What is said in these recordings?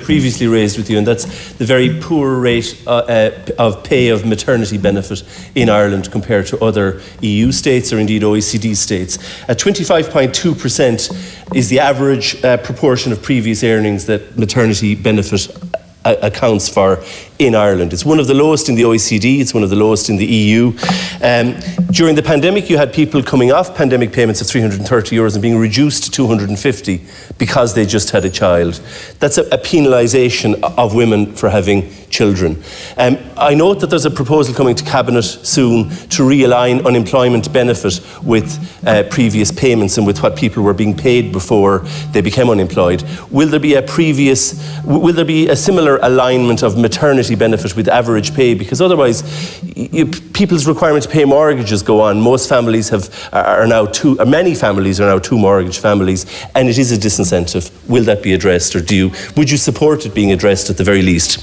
Previously raised with you, and that's the very poor rate of pay of maternity benefit in Ireland compared to other EU states or indeed OECD states. At 25.2% is the average proportion of previous earnings that maternity benefit accounts for in Ireland. It's one of the lowest in the OECD, it's one of the lowest in the EU. During the pandemic, you had people coming off pandemic payments of €330 and being reduced to 250 because they just had a child. That's a penalisation of women for having children. I note that there's a proposal coming to Cabinet soon to realign unemployment benefit with previous payments and with what people were being paid before they became unemployed. Will there be a similar alignment of maternity benefit with average pay? Because otherwise, people's requirement to pay mortgages go on. Most families many families are now two mortgage families, and it is a disincentive. Will that be addressed, or would you support it being addressed at the very least?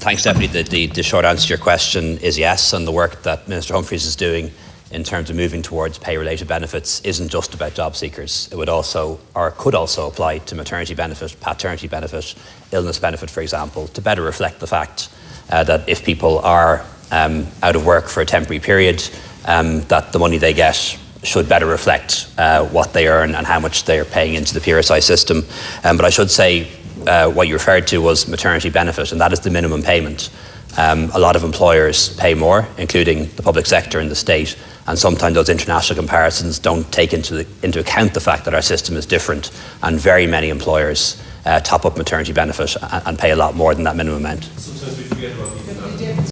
Thanks, Deputy. The short answer to your question is yes, and the work that Minister Humphreys is doing in terms of moving towards pay-related benefits isn't just about job seekers. It would also, or could also, apply to maternity benefit, paternity benefit, illness benefit, for example, to better reflect the fact that if people are out of work for a temporary period, that the money they get should better reflect what they earn and how much they are paying into the PRSI system. But I should say what you referred to was maternity benefit, and that is the minimum payment. A lot of employers pay more, including the public sector and the state, and sometimes those international comparisons don't take into account the fact that our system is different, and very many employers top up maternity benefit and pay a lot more than that minimum amount.